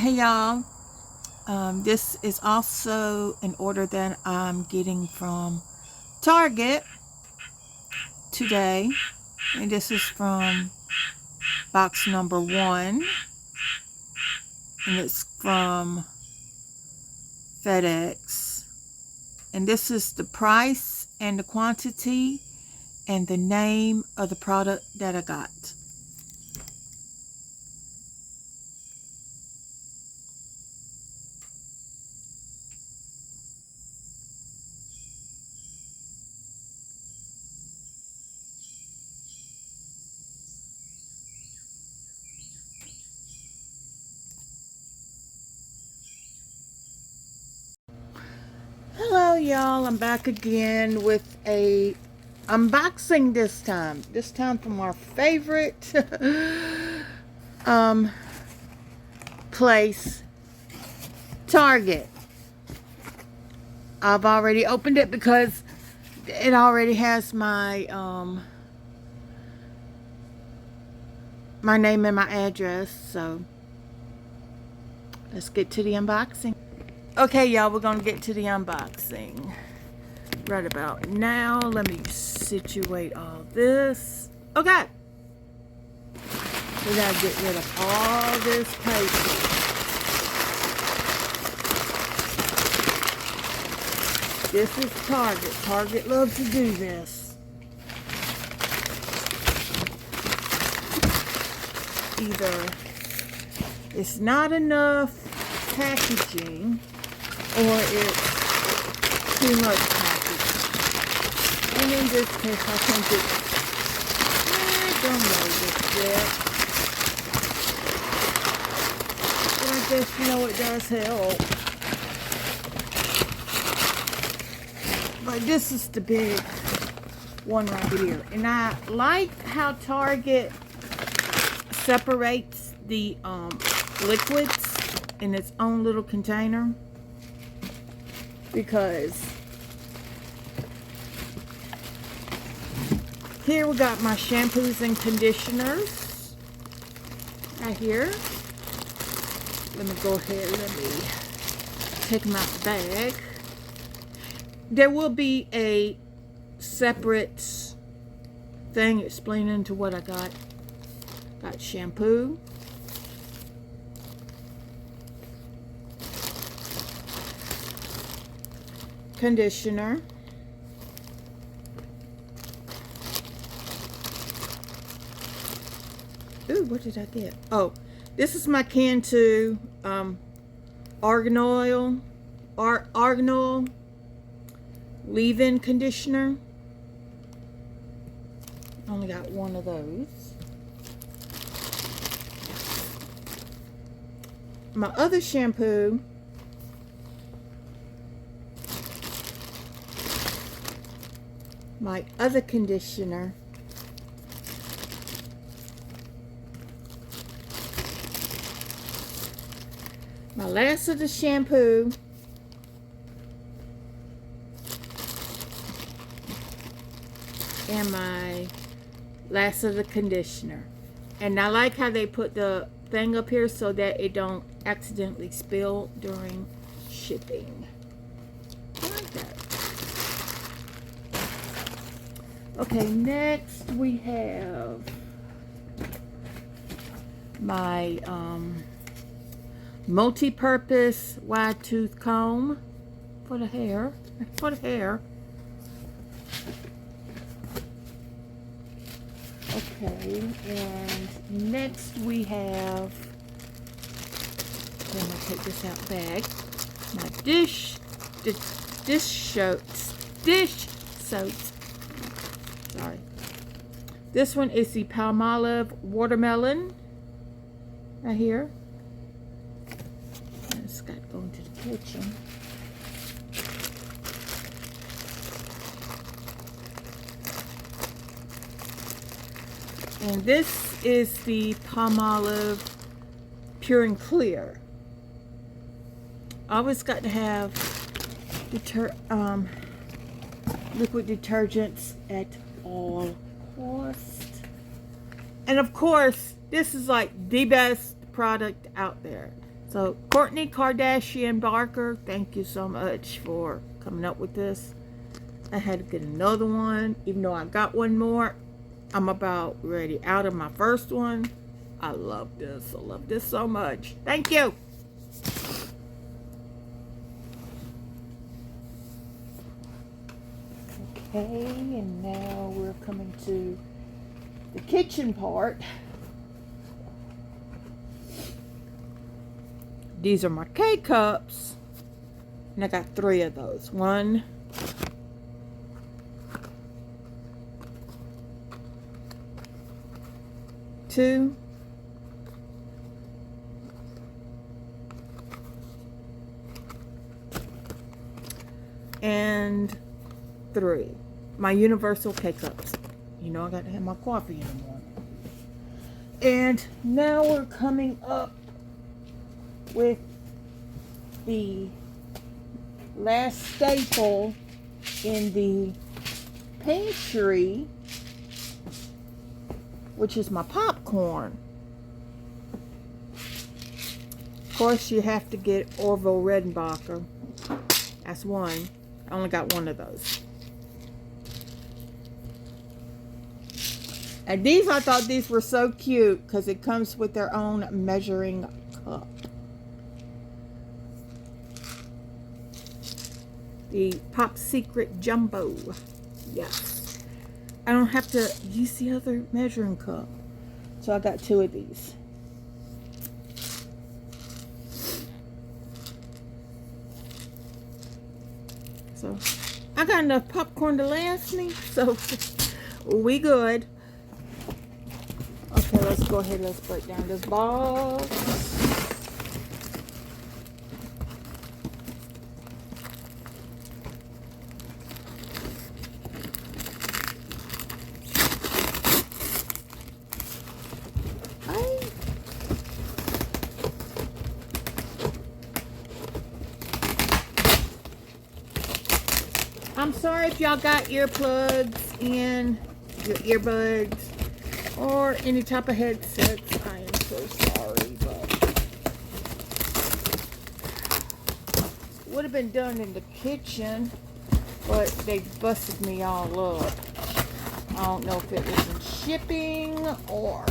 Hey y'all, this is also an order that I'm getting from Target today, and this is from box number 1, and it's from FedEx, and this is the price and the quantity and the name of the product that I got. Hello y'all, I'm back again with a unboxing this time from our favorite place, Target. I've already opened it because it already has my my name and my address, so let's get to the unboxing. Okay y'all, we're gonna get to the unboxing right about now. Let me situate all this. Okay, we gotta get rid of all this paper. This is Target. Target loves to do this. Either it's not enough packaging or it's too much packaging. And in this case, I think it's, I don't know this yet. But I guess, you know, it does help. But this is the big one right here. And I like how Target separates the liquids in its own little container, because here we got my shampoos and conditioners right here. Let me go ahead, let me take them out the bag. There will be a separate thing explaining to what I got. Got shampoo, conditioner, ooh, what did I get? Oh, this is my Cantu argan oil leave-in conditioner. Only got one of those. My other shampoo my other conditioner, my last of the shampoo, and my last of the conditioner. And I like how they put the thing up here so that it don't accidentally spill during shipping. I like that. Okay, next we have my multi-purpose wide tooth comb for the hair. Okay, and next we have, I'm gonna take this out bag, my dish soaps. Sorry. This one is the Palmolive watermelon right here. And it's got to go into the kitchen. And this is the Palmolive Pure and Clear. Always got to have liquid detergents at all costs. And of course, this is like the best product out there. So Courtney Kardashian Barker, thank you so much for coming up with this. I had to get another one, even though I got one more. I'm about ready out of my first one. I love this. I love this so much. Thank you. Okay, and now we're coming to the kitchen part. These are my K-cups, and I got 3 of those. 1, 2, and 3. My universal K-cups. You know I got to have my coffee in the morning. And now we're coming up with the last staple in the pantry, which is my popcorn. Of course, you have to get Orville Redenbacher. That's one. I only got 1 of those. And these, I thought these were so cute because it comes with their own measuring cup. The Pop Secret Jumbo. Yes. I don't have to use the other measuring cup. So I got 2 of these. So I got enough popcorn to last me. So we good. Okay, let's go ahead. Let's break down this box. I'm sorry if y'all got earplugs in your earbuds or any type of headsets. I am so sorry, but would have been done in the kitchen, but they busted me all up. I don't know if it was in shipping or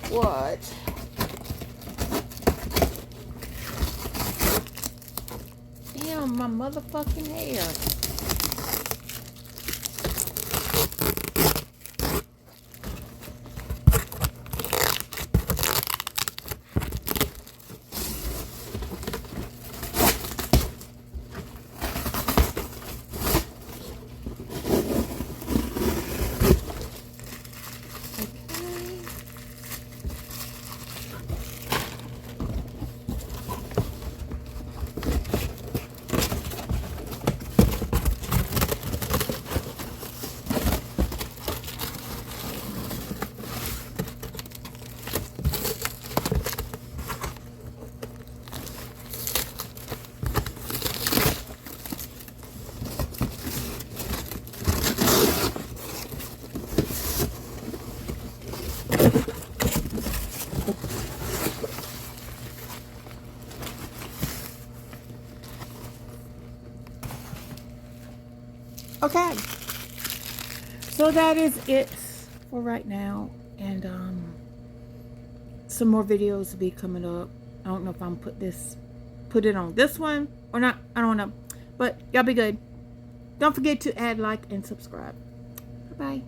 what. Damn, my motherfucking hair. Okay, so that is it for right now, and some more videos will be coming up. I don't know if I'm put it on this one or not. I don't know, but y'all be good. Don't forget to add, like, and subscribe. Bye bye.